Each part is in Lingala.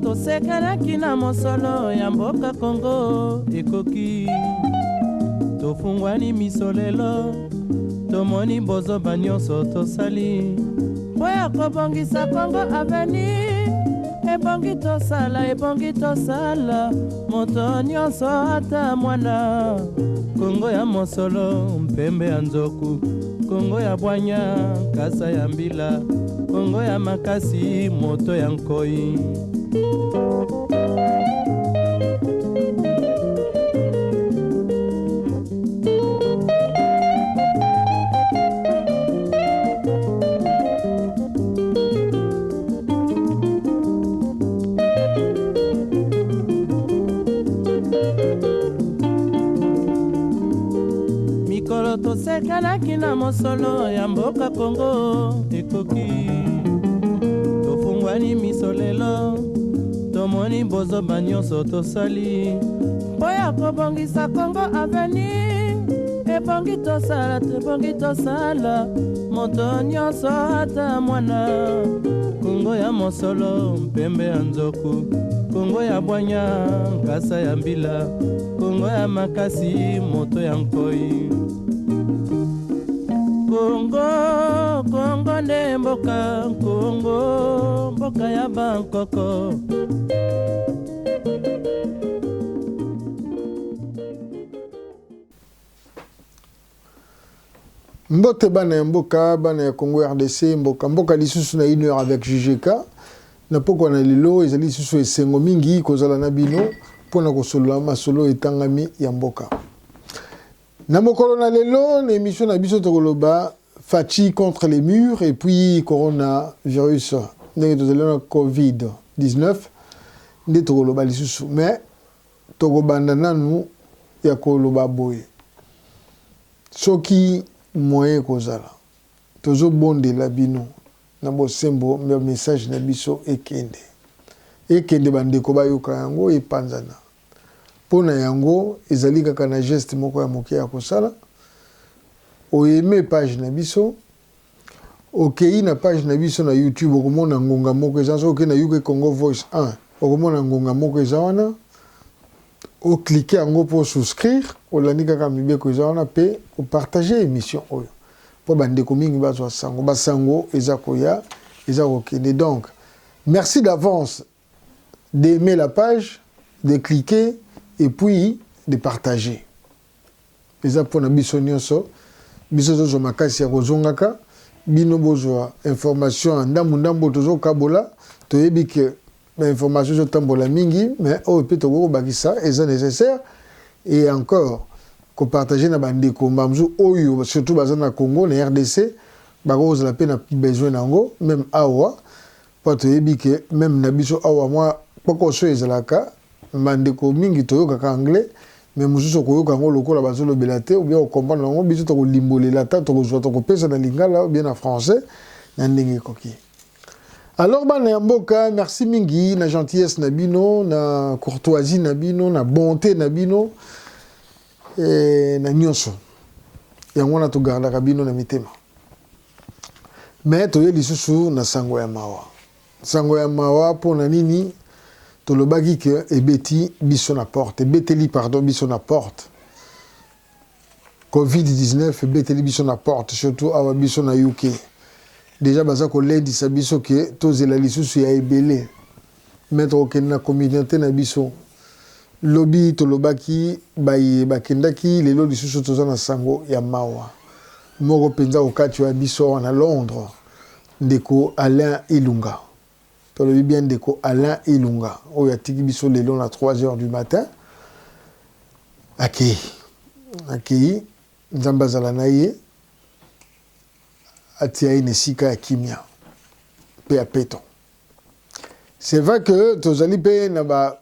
tosekelaki na mosolo ya mboka Kongo ekoki tofungwani miso lelo tomoni bozoba nyonso tosali mpo ya kobongisa Kongo aveni ebongi tosala moto nyonso ata mwana Kongo ya mosolo mpembe ya nzoku Kongo ya bwanya kasa ya mbila Kongo ya makasi moto ya nkoi mikolo tosekelaki na mosolo ya mboka Kongo ekoki tofungwani miso lelo tomoni bozoba nyonso tosali mpo ya kobongisa Kongo aveni ebongi tosala moto nyonso ata mwana Kongo ya mosolo mpembe ya nzoku Kongo ya bwanya nkasa ya mbila Kongo ya makasi moto ya nkoi Kongo nde mboka Kongo mboka ya bankoko Mbote bana ya mboka bana ya Congo RDC mboka lisusu na 1 heure avec JGK na poko na lelo ezali lisusu esengo mingi kozala na bino pona kosolola masolo etangami ya mboka na mokolo na lelo na émission na biso tokoloba Fachi contre les murs et puis coronavirus ndenge tozali na COVID-19 nde tokoloba lisusu mais tokobanda nanu ya koloba boye soki moyen kozala tozobondela bino na bosembo message na biso ekende bandeko bayoka yango epanzana pona yango ezali kaka na geste moko ya moke ya kosala oyeme page na biso okei na page na biso na YouTube okomona ngonga moko eza so na UK Congo Voice 1 okomona ngonga moko eza wana o cliquer yango pour souscrire olandi kaka mibeko eza wana pe o partager émission oyo po bandeko mingi bazwa sango basango eza koya eza kokende. Donc merci d'avance d'aimer la page, de cliquer et puis de partager. Eza pona biso nyonso biso zo makasi ya kozongaka bino bozwa information ndambo tozo kabola toyebi ke information zo tambola mingi mais o pe to bakisa eza nécessaire et encore ko partager na bandeko mamzu oyo surtout bazana Congo na RDC bakoza la peine besoin nango même awa po toyebi ke même na biso awa moi poko so ezalaka bandeko mingi toyoka anglais mais mususu koyoka ngo lokola bazolo belate ou bien comprendre ngo biso to limbolela ta to kozwa to kopesa na lingala ou bien en français na ndenge koki. Alors bana ya mboka merci mingi na gentillesse na bino na courtoisie na bino na bonté na bino na nyonso yango na to garda bino na mitema mais toye lisusu na sango ya mawa pona nini tolobaki ke ebeti biso na porte ebeteli pardon biso na porte COVID-19 ebeteli biso na porte surtout awa biso na UK déjà baza kolendisa biso ke tozela lisusu ya ebele mettre okende na communauté na biso lobi tolobaki bakendaki lelo lisusu toza na sango ya mawa moko penza okati ya biso na Londres ndeko Alain Ilunga tolobi bien ndeko Alain Ilunga oyo atiki biso lelo na 3h du matin akei nzamba zala na ye atia ine sika ya kimia pe ya peton. C'est vrai que tozali pe na ba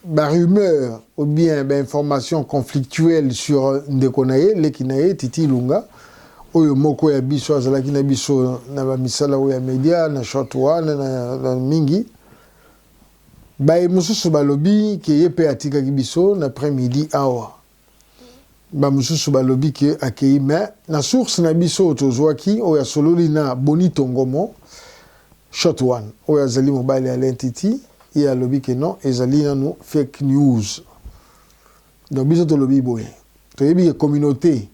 rumeur ou bien information conflictuelle sur ndeko na ye leki na ye Titi Ilunga oyo moko ya biso azalaki na biso na ba misala oyo ya media na short one na mingi ba mususu balobi ke ye pe atika ki biso na après-midi awa ba mususu balobi ke akei mais na source na biso tozwaki oyo sololi na Boni Tongomo shot one oyo azali mobile ya l'entity ye alobi ke non ezali nanu fake news donc biso tolobi boye toyebi ke communauté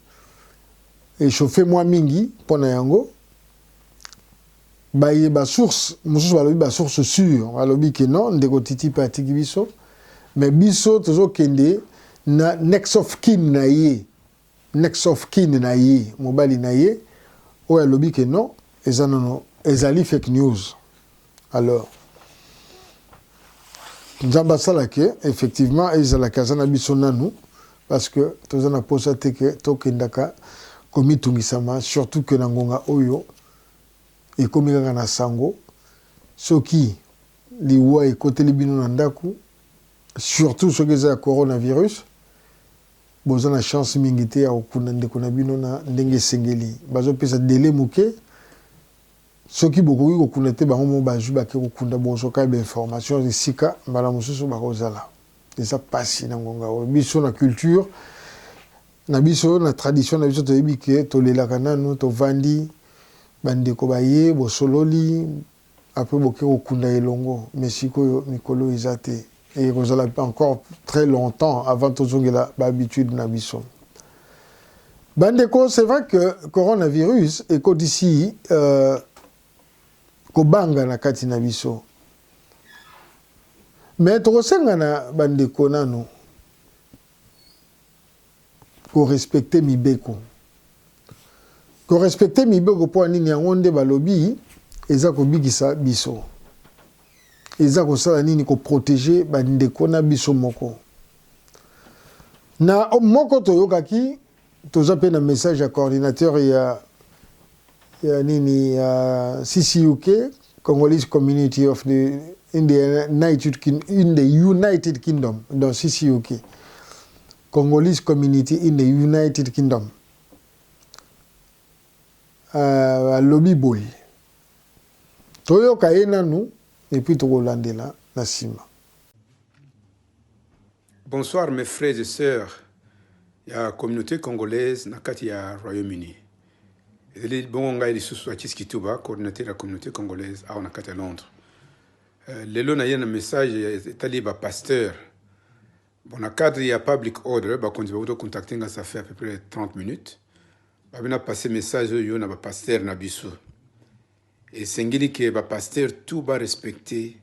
échauffé mwa mingi mpona yango baye basource mosusu balobi basource sûre balobi ke non ndeko titi mpe atiki biso mais biso tozokende na next of kin na ye mobali na ye oyo alobi ke non eza nano ezali fake news alors nzambe asalaki effectivement ezalaki aza na biso nanu parce que toza na posa te ke tokendaka komitungisama surtout ke na ngonga oyo ekomi kaka na sango soki liwa ekoteli bino na ndaku surtout soki eza ya coronavirus boza na chance mingi te ya kokunda ndeko na bino na ndenge esengeli bazopesa dele moke soki bokoki kokunda te bango mo bazwi bake kokunda bozoka bainformation esika mbala mosusu bakozala eza pasi na ngonga oyo biso na culture na biso na tradition na biso toyebi ke tolelaka nanu tovandi bandeko baye bosololi apres boke kokunda elongo mais sikoyo mikolo eza te et kozala encore très longtemps avant tozongela bahabitude na biso bandeko c'est vrai que coronavirus ekoti ici kobanga na kati na biso mais tokosenga na bandeko nanu korespecte mibeko mpo nini yango nde balobi eza kobikisa biso eza kosala nini koprotege bandeko na biso moko na moko toyokaki toza mpe na message ya coordinateur ya nini ya CCUK Congolese Community of the in the United Kingdom dans CCUK Congolese Community in the United Kingdom lobby boy toyoka ye nanu et puis tokolandela na sima. Bonsoir mes frères et sœurs ya communauté congolaise na kati ya Royaume-Uni. Ezali bongo ngai lisusu Achiski Tuba, coordinateur de la communauté congolaise awa na kati ya Londres. Lelo na ye na message etali ba pasteur. Bon na cadre ya public order ba konzi ba contacter nga ça fait à peu près 30 minutes. Ba bina passer message yo na ba pasteur na biso. Et sengeli ke ba pasteur tout ba respecter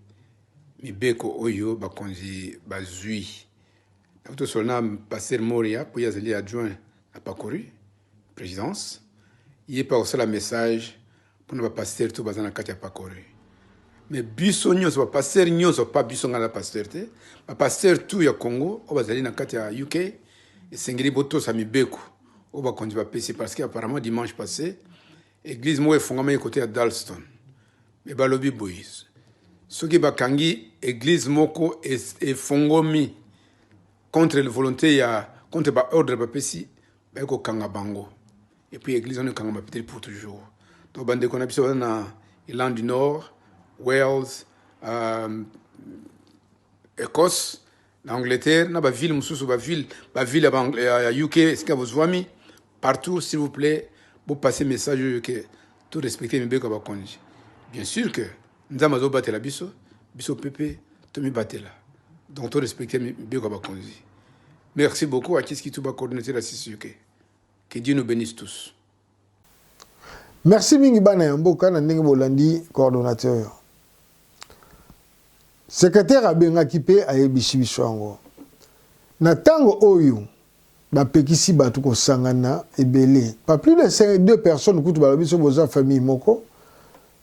mibeko oyo ba konzi ba zui. Auto solna pasteur Moria pour yazali adjoint à Pakori présidence. Il est pas aussi la message pour ne pas pasteur tout bazana katia Pakori. Mais biso nyos ba pasteur nyos pas biso ngala pasteur te. Ba pasteur tout ya Congo o bazali na katia UK et sengeli boto sa mibeko o ba konzi ba PC parce que apparemment dimanche passé église mo efungama côté à Dalston. Mais balobi boys. Ce qui ba kangi église moko efungomi contre la volonté ya contre ba ordre ba PC ba ko kanga bango. Et puis l'église on est quand même peut-être pour toujours. Donc bande qu'on a biso na Irlande du Nord, Wales, Écosse, l'Angleterre, na ba ville mususu ba ville à UK, est-ce que vous voyez partout s'il vous plaît, vous passez message que tout respecter mes beko ba konji. Bien sûr que nzama zo batela biso pépé to mi batela. Donc tout respecter mes beko ba konji. Merci beaucoup à Achiski Tuba coordinateur de la CCUK. Que Dieu nous bénisse tous. Merci mingi bana ya mboka na ndenge bolandi coordonnateur. Secrétaire abengaki pe ayebisi biso yango. Na tango oyo bapekisi batu kosangana ebele. Pas plus de 2 personnes kutu balobi so boza famille moko.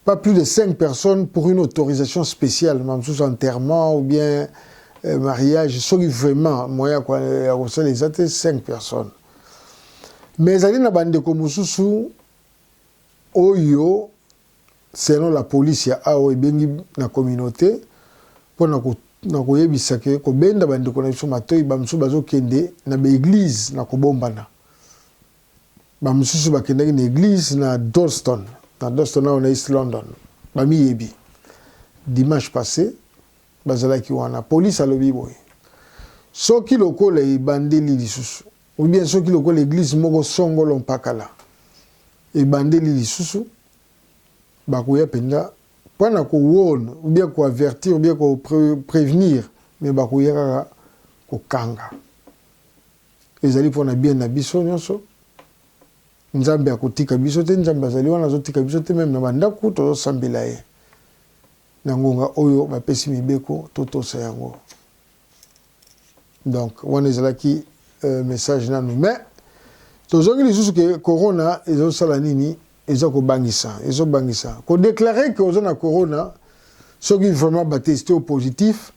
Pas plus de 5 personnes pour une autorisation spéciale, même sous enterrement ou bien mariage, soki vraiment moya kwa ya kosala ezate 5 personnes. Mais ali na bandeko mususu oyo selon la police ya awo ebengi na communauté pona na koyebisa ke kobenda bandeko na biso matoi bamusu bazokende na baeglise na kobombana bamususu bakendaki na église na Dalston na East London bamiyebi dimanche passé bazalaki wana police alobi boye soki lokola ebandeli lisusu ou bien ceux qui le l'église moko songolo mpakala et bandeli lisusu bakoya penda Pendant qu'on warn, ou bien qu'on avertir, ou bien qu'on prévenir, mais bah qu'on ira qu'on kanga. Les alliés pour na bien na biso nyonso. Nzambe akotika biso te, nzambe azali wana azotika biso te, même na bandako to sambela ye. Na ngonga oyo bapesi mibeko totosa yango. Donc wana ezalaki message nanu, mais tozongi lisusu ke corona ezosala nini ezokobangisa, ezobangisa. Ko déclarer que ozona corona soki vraiment batesté au positif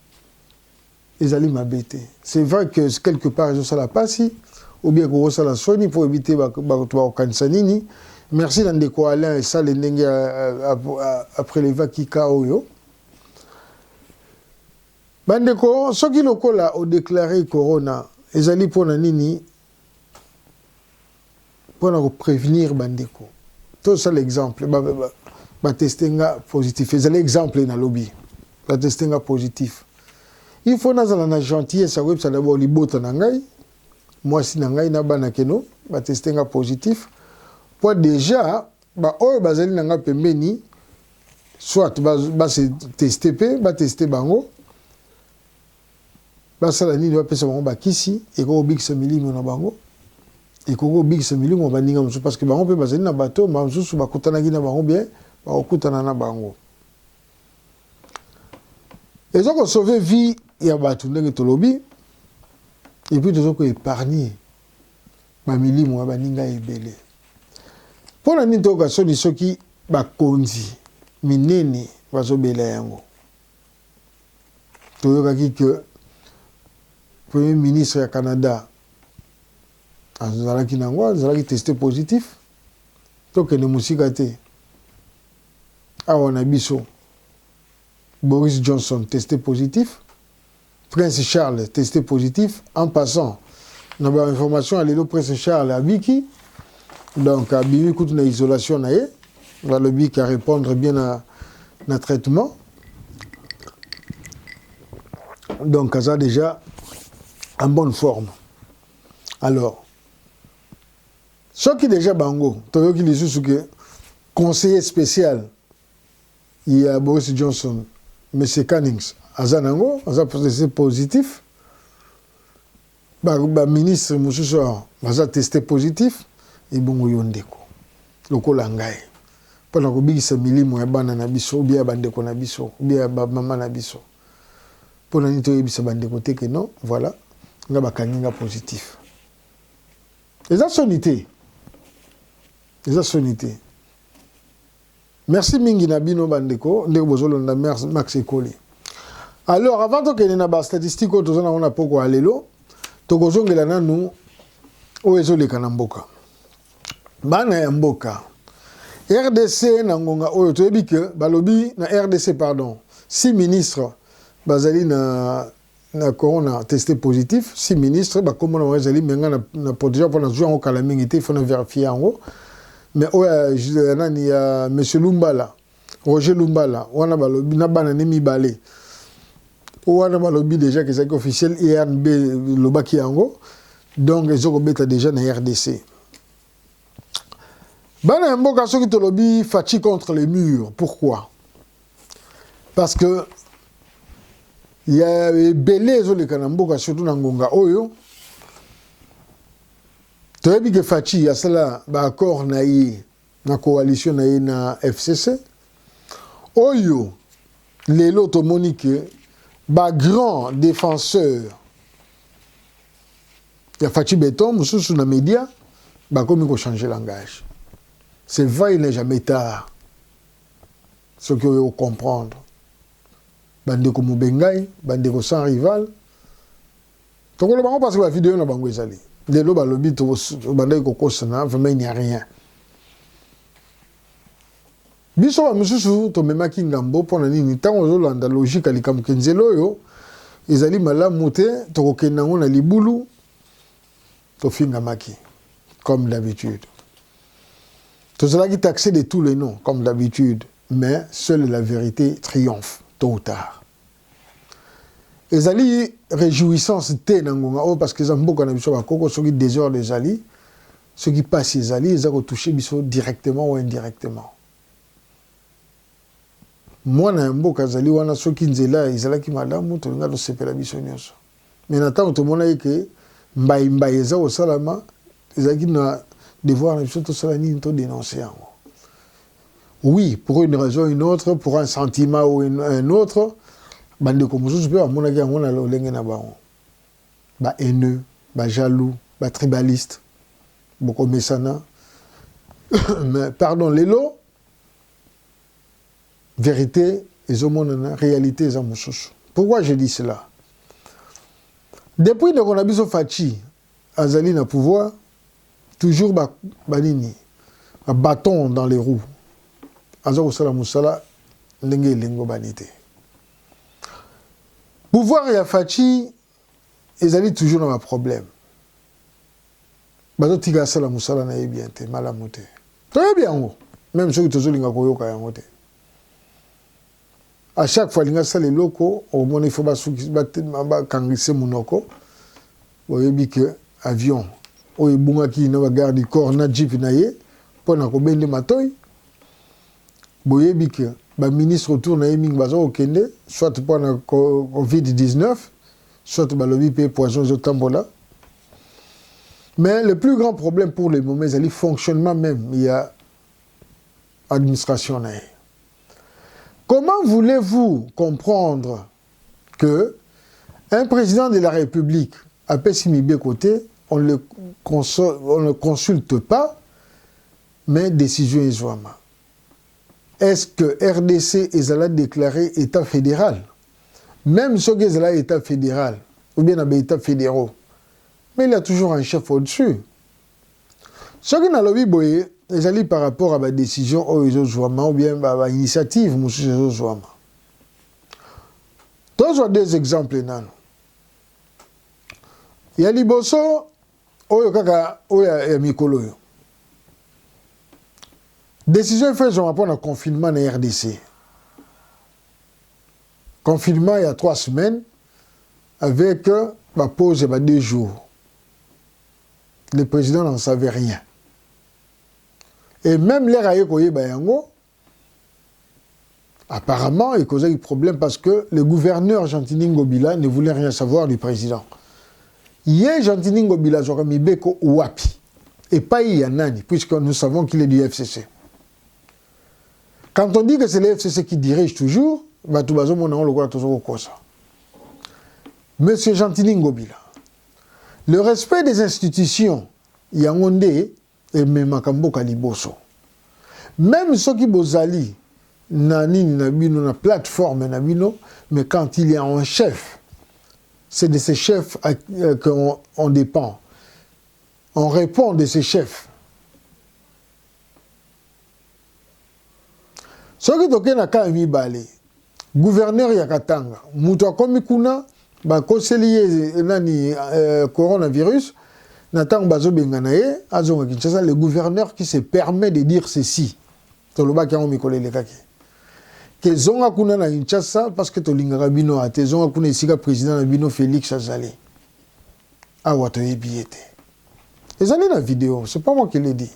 ezali mabete. C'est vrai que quelque part ezosala pasi ou bien qu'on ressent la soni pour éviter bakanisa nini. Merci Nandeko Alain et ça les ndenge après les vakika oyo. Bandeko soki lokola o déclaré corona ezali pona nini pona ko prévenir bandeko. Tout ça l'exemple ba testenga positif. Ezali exemple na lobby. Ba testenga positif. Il faut nazala na gentillesse web ça d'abord libota na ngai. Moi si na ngai na bana keno ba testenga positif. Pour déjà ba oyo bazali na nga pembeni soit ba se tester pe ba tester bango. Basala nini bapesa bango bakisi ekoko bikisa milimo na bango ekoko bikisa milimo baninga mosusu parce que bango mpe bazali na bato mosusu bakutanaki na bango bien bakokutana na bango ezokosauve vie ya bato ndenge tolobi epuis tozokoépargne bamilimo ya baninga ebele mpona nini toyoka soni soki bakonzi minene bazobela yango toyokaki ke Premier ministre du Canada, azalaki nango, azalaki testé positif. Donc ne musikate. Awa na biso. Boris Johnson testé positif. Prince Charles testé positif. En passant, on a une information à l'élo Prince Charles à Biki. Donc à Bimi kout na isolation na ye. Va le Biki à répondre bien à traitement. Donc ça déjà en bonne forme. Alors, ce qui est déjà bango, tu as que conseiller spécial, il y a Boris Johnson, M. Cummings, Azanango, Azan positif, ministre Moussoussor, Azan testé positif, et bon, yondeko. Loko langai. Pendant que Big Samili, moi, banana biso, ou bien bandeko na biso, ou bien maman na biso. Pendant que tu as bandeko que non, voilà. Nga bakanginga positif. Les sonité. Les sonité. Merci mingi na bino bandeko, ndeko bozolo na Max Ekoli. Alors avant to kene na ba statistique to zona on a poko alelo, to kozongela nanu o ezoleka na mboka. Bana ya mboka. RDC na ngonga oyo to yebi ke balobi na RDC pardon, 6 ministres bazali na corona testé positif, 6 ministres, comme on a dit, na déjà pour jouer en calamité, il faut vérifier en haut. Mais il y a M. Lumbala, Roger Lumbala, on a balobi na bananemi balé. On a balobi déjà que c'est officiel IRNB le baki yango. Donc ils ont déjà na RDC. Bana mboka soki to lobi fachi contre les murs. Pourquoi? Parce que il y a belé les kanamboka surtout na ngonga oyo toyebi ke fachi ya sala ba accord na ye na coalition na ye na FCC oyo lelo to monique ba grand défenseur ya fachi beton mususu na média ba komi ko changer langage. C'est vrai, il n'est jamais tard. Ce que vous comprendre. Bandeko Mubengai, bandeko sans rival. Donc le bango parce que la vidéo na bango ezali. Lelo ba lobi to bandeko kosana, vraiment il n'y a rien. Biso ba mususu to memaki ngambo pona nini tango zolanda logique alikambo kenzelo yo ezali malamu te to kokenda ngo na libulu to finga maki comme d'habitude. To cela qui taxé de tous les noms comme d'habitude, mais seule la vérité triomphe tôt ou tard. Ezali réjouissance te nangonga oh parce que zamboka na biso ba koko soki désordre des ali ceux qui passent ezali ils ont touché biso directement ou indirectement. mwana ya mboka azali wana soki nzela ezalaki malamu tolinga tosepela biso nyonso mais na ntango tomona ye ke mbai eza kosalama ezalaki na devoir na biso tosala nini todénonce yango. Oui, pour une raison ou une autre, pour un sentiment ou un autre, bandeko mosusu mpe bamonaki yango na lolenge na bango ba haineux, ba jaloux, ba tribaliste bokomesana mais pardon lelo vérité ezomonana réalité eza mosusu. Pourquoi je dis cela? Depuis ndeko na biso Faci azali na pouvoir, toujours banini ba bâton dans les roues aza kosala mosala ndenge elengo banité. Pouvoir ya Faci ezali toujours na ba problème. Bazo tika sala mosala na bien te malamu te. Toyebi yango même soki tozolinga koyoka yango te. À chaque fois linga sala loko au moins il faut bakangise munoko boyebi que avion oyo ebungaki na bagarde du corps na jeep na ye mpona kobende matoyi boyebi que ba ministre autour na ye mingi baza kokende soit mpona COVID-19 soit balobi mpe poison ezotambola. Mais le plus grand problème pour le moment c'est le fonctionnement même il y a administration na ye. Comment voulez-vous comprendre que un président de la République à Pessimibé côté, on ne consulte pas, mais décision est jouama. Est-ce que RDC est déclaré État fédéral? Même ce qui est État fédéral, ou bien un État fédéraux, mais il y a toujours un chef au-dessus. Ce qui n'a pas boye, ils allaient par rapport à la décision ou bien à l'initiative monsieur Zouama. Tous deux exemples nan. Il y a liboso oyo kaka oya mikolo yo. Décision fait sur rapport au confinement na RDC. Confinement il y a 3 semaines avec ma pause de 2 jours. Le président n'en savait rien. Et même les Rayokoye Bayango, apparemment, il causait des problèmes parce que le gouverneur Gentini Ngobila ne voulait rien savoir du président. Hier, Gentini Ngobila, j'aurais mis Beko Ouapi. Et pas Yanani, puisque nous savons qu'il est du FCC. Quand on dit que c'est le FCC qui dirige toujours, Monsieur Gentini Ngobila, le respect des institutions, Yangonde, et même Kaliboso. Même ceux qui bozali, na plateforme, mais quand il y a un chef, c'est de ces chefs qu'on dépend. On répond de ces chefs. Ceux qui toquent na Kaimi Bale, gouverneur Yakatanga, Mouta Komikuna, conseiller nani coronavirus, Nathan Bazo Benganaye, le gouverneur qui se permet de dire ceci. Toloba qui a mikole le kaki. Que zonga kuna na Kinshasa parce que tolinga bino ate zonga kuna isika président na bino Félix Azali. Ah wato yebiete. Les années la vidéo, c'est pas moi qui l'ai dit.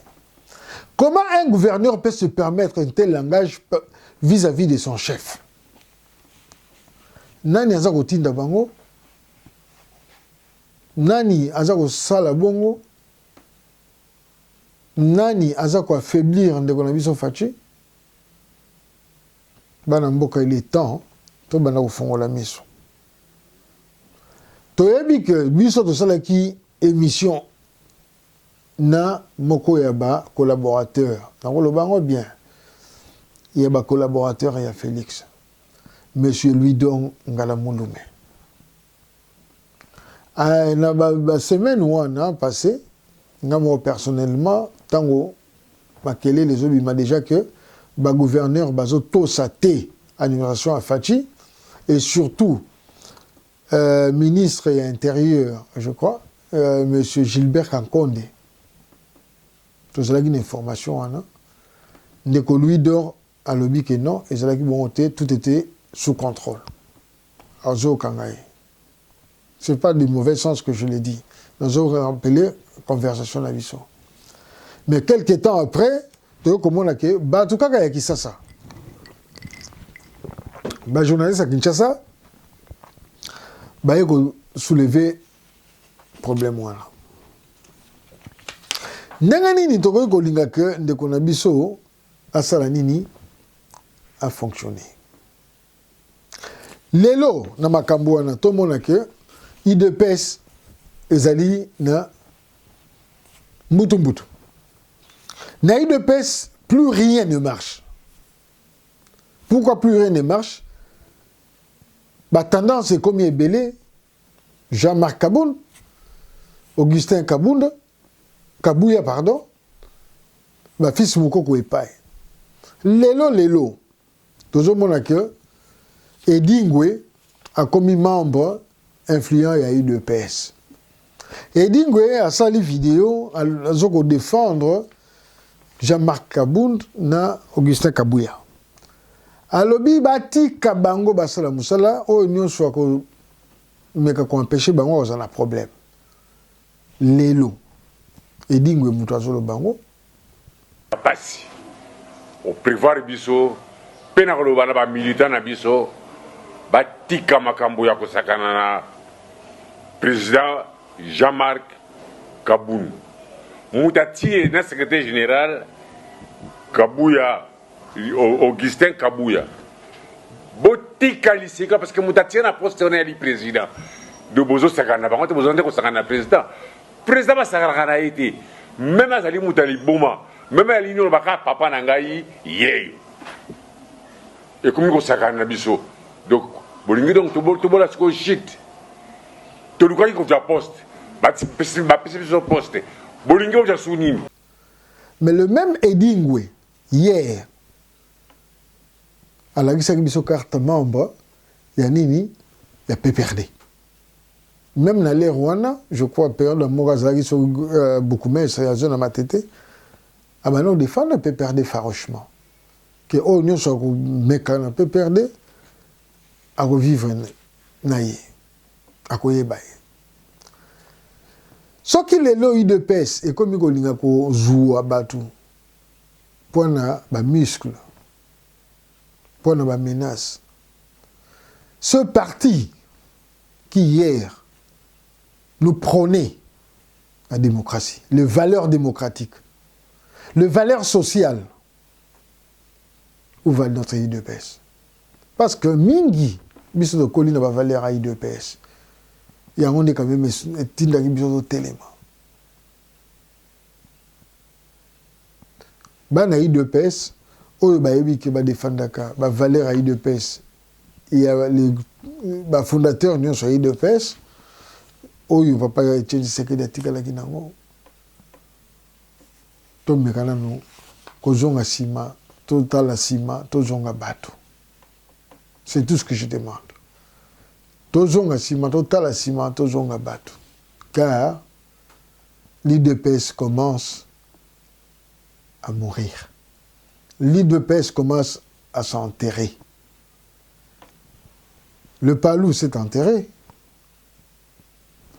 Comment un gouverneur peut se permettre un tel langage vis-à-vis de son chef? Nani azako tinda bango? Nani azako sala bongo? Nani azako affaiblir ndeko na biso Faci? Bana mboka il est temps to bana kofongola miso. Toyebi que biso to sala ki émission na moko ya ba collaborateur. Nango lo bango bien. Il y a ba collaborateur ya Félix. Monsieur Louis-Don Ngalamouloumé. Na ba semaine où on a passé, moi personnellement, tango makele les autres m'a déjà que ba gouverneur bazo to saté animation à Faci et surtout ministre et intérieur, je crois, monsieur Gilbert Kankonde. Tout cela une information hein. Ndeko Louis-Don a lobby que non et cela qui bon tout était sous contrôle. Azo Kangaï. Ce n'est pas du mauvais sens que je l'ai dit. Nous avons rappelé conversation à l'issue. Mais quelques temps après, tu vois comment on a fait, bah, tout cas, il y a qui ça. ba journaliste à Kinshasa ba yeko soulever problème wana ndenge nini tokoki kolinga ke ndeko na biso asala nini a fonctionner lelo na makambo wana tomona ke IDPS ezali na mbutu na IDPS plus rien ne marche. Pourquoi plus rien ne marche? La tendance est comme Ebele, Jean-Marc Kaboun, Augustin Kabounda, Kabouya, pardon, ma fils Moukoko Epaye. Lelo, toujours mon accueil, Edingwe a commis membre influent à IDPS. Edingwe a sali vidéo à défendre Jean-Marc Kabound na Augustin Kabouya. Alobi bati kabango basala musala o union soit ko meka ko empêcher bango za na problème. Lelo Edingwe mutu azolo bango pasi o prévoir biso pena ko bana ba militant na biso batika makambo ya kosakana na président Jean-Marc Kabound. Moutati na secrétaire général Kabouya Augustin Kabouya. Botika lisika parce que Moutati na poste on est le président. De bozo sakana bango te bozo ndeko sakana président. Président ba sakana été même azali Moutali boma même ali no baka papa na ngai yeyo. Et comme ko sakana biso. Donc bolingi donc to bola sko shit. To lukai ko ja poste. Ba biso poste. Mais le même Edingwe, hier, à la Gisagibiso carte membre, il y a Nini, il y a PPRD. Même dans les Rwanda, je crois, période de Morazagi sur beaucoup mais c'est la zone à ma tête, ah ben non, défend le PPRD farouchement. Que oh, nous sommes mécaniques PPRD, à revivre naïe, à quoi baye. Ce qui est là, IDPS, et comme il y a un zou à battre, pour un muscle, pour une menace. Ce parti qui hier nous prônait la démocratie, les valeurs démocratiques, les valeurs sociales, où va notre IDPS? Parce que Mingi, biso de colline va valeur à IDPS. Il y a quand même tinda qui besoin de téléma. Bana IDPS, oyo ba yebi ke ba défendaka ba valeur à IDPS. Il y a les ba fondateurs nyonso ya IDPS, oyo papa ya Etienne Tshisekedi atikala kinango. To mekana no kozonga sima, to tala sima, to zonga bato. C'est tout ce que je demande. Tozonga sima, totala sima, tozonga bato. Car l'IDPS commence à mourir. L'IDPS commence à s'enterrer. Le Palou s'est enterré.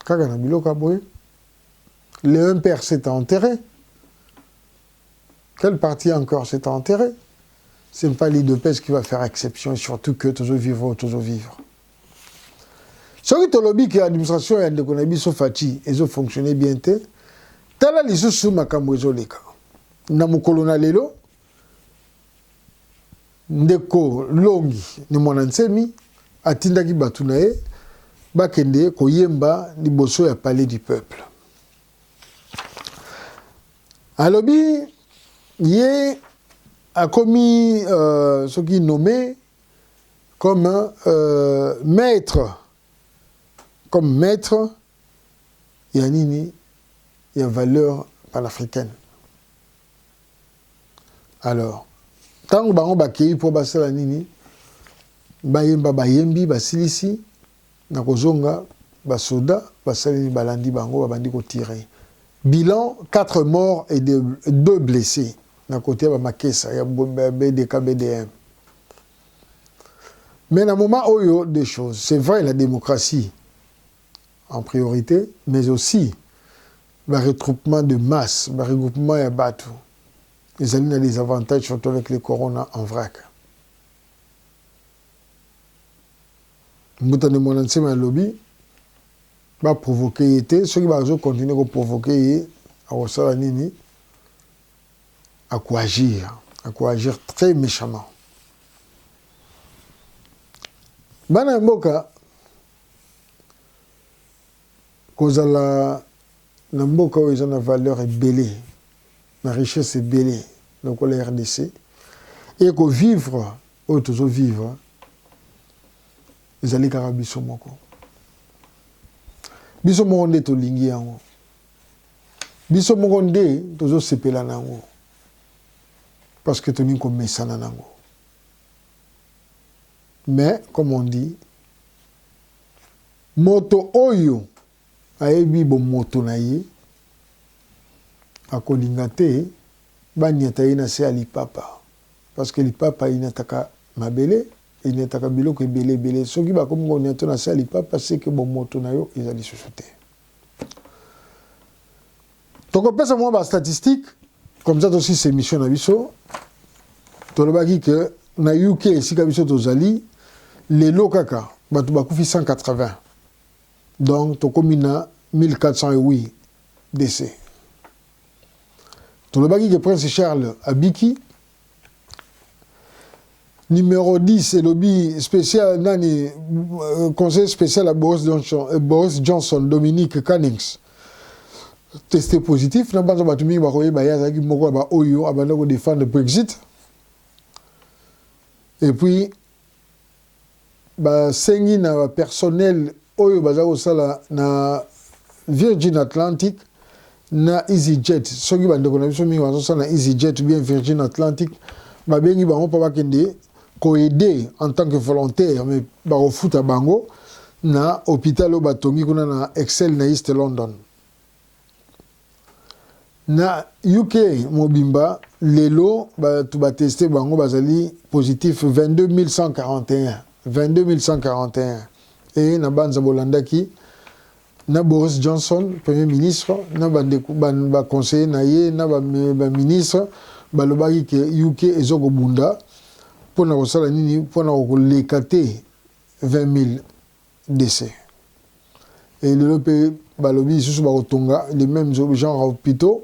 Kaganabilo Kaboé. Le MPR s'est enterré. Quel parti encore s'est enterré? Ce n'est pas l'IDPS qui va faire exception, et surtout que toujours vivre, toujours vivre. Ce qui est lobby que l'administration et l'administration Fati, ils ont fonctionné bien. Tala les sous makambo ezoleka. Na mukolona lelo ndeko longi ni mwanansemi atindaki batu na ye bakende koyemba liboso ya palais du peuple. Alobi ye a commis ce qui est nommé comme maître. Comme maître, il y a nini, il y a valeur panafricaine. Alors, tant que bango bakei pour basala nini, bayemba bayembi basilisi na kozonga basoda basali balandi bango babandi ko tirer. Bilan 4 morts et 2 blessés na côté ba makesa ya BDK BDM. Mais dans le moment oyo des choses, c'est vrai la démocratie en priorité, mais aussi le regroupement de masse, le regroupement de bateaux. Ils ont des avantages, surtout avec les corona en vrac. Mbutane mwana nsema lobby va provoquer été ceux qui vont continuer à provoquer à ça nini à quoi agir très méchamment. Bana mboka kozala na mboka où ils ont la valeur ebelé, la richesse ebelé donc la RDC et que vivre ou toujours vivre ils allaient karabiso moko biso moko nde tolingi yango biso moko nde tozosepela nango parce que tolingi komesana nango mais comme on dit moto oyo ayebi bomoto na ye akolinga te baniata ye na se ya lipapa parce que lipapa inataka mabele inataka biloko ebele soki bakomi koniato na se ya lipapa c'est que bomoto na yo ezali susu te tokopesa mwa bastatistique comme ça aussi c'est mission na biso tolobaki que na UK esika biso tozali lelo kaka bato bakufi 180 donc tokomi na 1408 décès tolobaki que Prince Charles abiki numéro 10 et lobby spécial nani conseil spécial à Boris Johnson Dominic Cummings testé positif na banza batumi bakoye bayaza ki moko ba oyo abanda ko défendre le Brexit et puis ba sengi na personnel oyo baza ko sala na Virgin Atlantic na EasyJet soki bande ko na biso mingi bazo sala na EasyJet bien Virgin Atlantic ba bengi bango pa bakende ko aider en tant que volontaire mais ba refuta bango na hôpital o batongi kuna na Excel na East London na UK mobimba lelo ba tu ba tester bango bazali positif 22141 et na banza bolandaki na Boris Johnson premier ministre na ba conseiller na ye na ba ministre balobaki ke UK ezoko bunda pona kosala nini pona koleka te 20 000 décès et lelo pe balobi susu ba kotonga les mêmes genre hôpitaux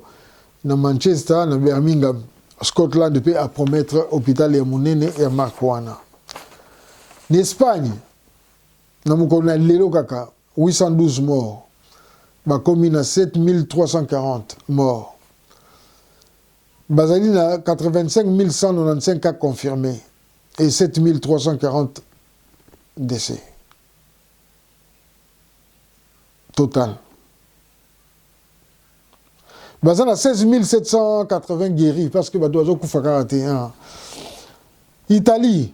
na Manchester na Birmingham Scotland peut à promettre hôpital ya monene ya Marquana. En Espagne na mukona lelo kaka 812 morts ba komi na 7340 morts bazali na 85 195 cas confirmés et 7340 décès total. Bazana 16 780 guéris parce que Badozo Koufa 41. Italie,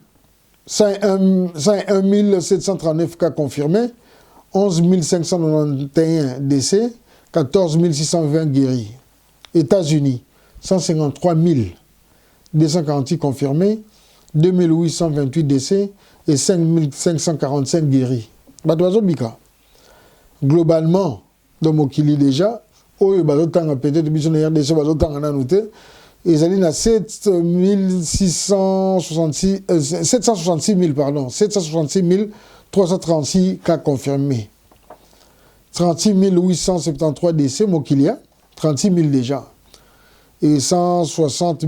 101 739 cas confirmés, 11 591 décès, 14 620 guéris. États-Unis, 153 248 confirmés, 2828 décès et 5 545 guéris. Badozo Bika. Globalement, dans Mokili déjà, oyo bazotanga peut-être biso na RDC bazotanga nanu te ezali na 766 336 cas confirmés 36 873 décès mokilia 36 000 déjà et 160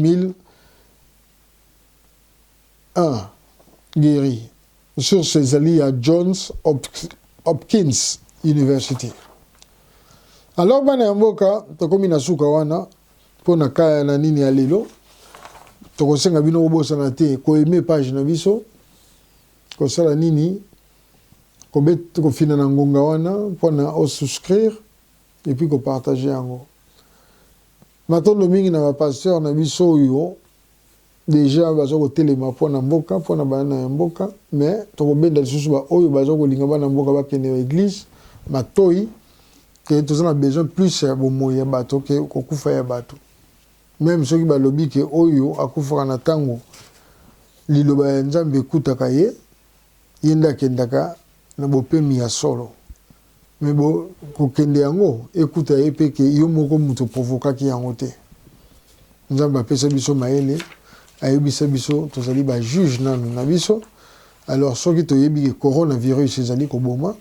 001 guéris sur ces alliés à Johns Hopkins University. Alors bana mboka tokomi na suka wana pona kaya na nini ya lelo tokosenga bino kobosana te ko aimer page na biso ko sala nini ko bet ko fina na ngonga wana pona o souscrire et puis ko partager yango matondo mingi na ba pasteur na biso yo déjà bazo ko telema pona mboka pona bana mboka mais toko benda lisusu ba oyo bazo ko linga bana mboka ba kende église matoi que tous on a besoin plus de moyens bateau que kokufa ya bateau même ceux qui balobi que oyo akufa na tango liloba nzambe kutaka ye yenda kendaka na bopemi ya solo mais bo kokende yango ekuta ye pe ke yo moko muto provoka ki yango te nzambe apesa biso maele ayebisa biso tozali ba juge nanu na biso Alors soki toyebi ke coronavirus ezali koboma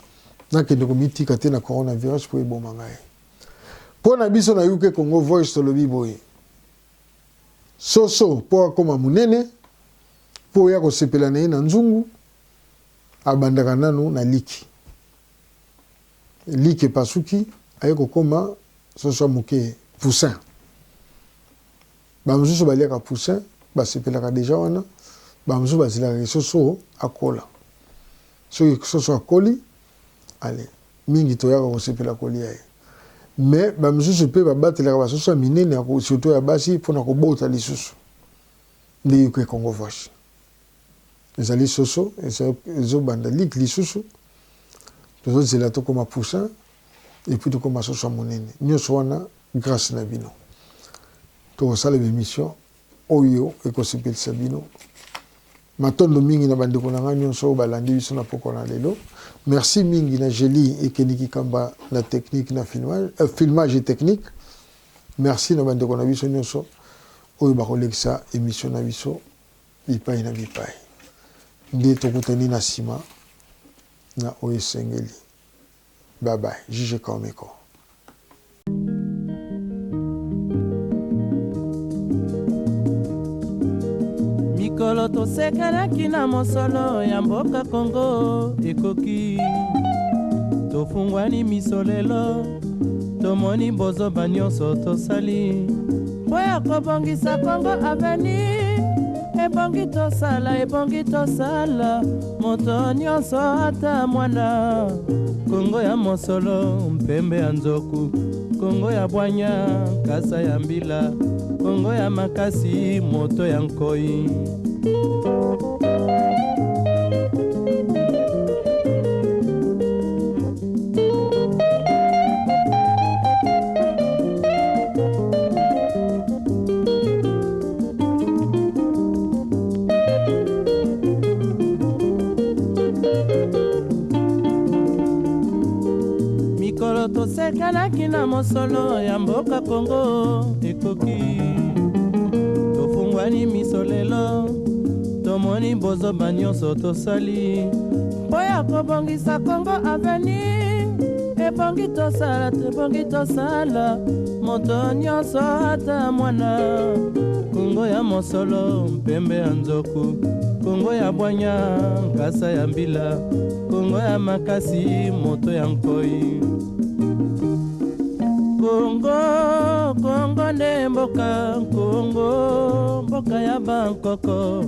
nakende komitika te na coronavirus po eboma ngai mpo na biso na yuke Congo Voice tolobi boye soso po akoma munene po ya kosepela na ye na nzungu abandaka nanu na liki epasuki aye kokoma soso moke poussin bamosusu baliaka poussin basepelaka deja wana bamosusu bazelaka soso akola soki soso akoli ale mingi toyaka kosepela kolia ye mais bamosusu mpe babatelaka basoso ya minene surtout ya basi mpona kobota lisusu nde yuke Congo Voice ezali soso ezobanda liki lisusu tozozela tokoma poussin epuis tokoma soso ya monene nyonso wana grâce na bino tokosala émission oyo ekosepelisa bino matondo mingi na bandeko na ngai nyonso oyo balandi biso na poko na lelo merci mingi na Jeli ekeniki kamba na technique na filmage et technique merci na bandeko na biso nyonso oyo bakolekisa émission na biso bipai na bipai nde tokutani na nsima na oyo esengeli bye bye Jije Kaomeko. mikolo tosekanaki na mosolo ya mboka Kongo ekoki tofungwani miso lelo tomoni bozoba nyonso tosali mpo ya kobongisa Kongo aveni ebongi tosala moto nyonso ata mwana Kongo ya mosolo mpembe ya nzoku Kongo ya bwanya kasa ya mbila Kongo ya makasi moto ya nkoi mikolo tosekanaki na mosolo ya mboka Kongo ekoki tofungwani miso lelo tomoni bozoba nyonso tosali mpo ya kobongisa Kongo aveni ebongi tosala moto nyonso ata mwana Kongo ya mosolo mpembe ya nzoku Kongo ya bwanya nkasa ya mbila Kongo ya makasi moto ya nkoi Kongo nde mboka Kongo mboka ya bankoko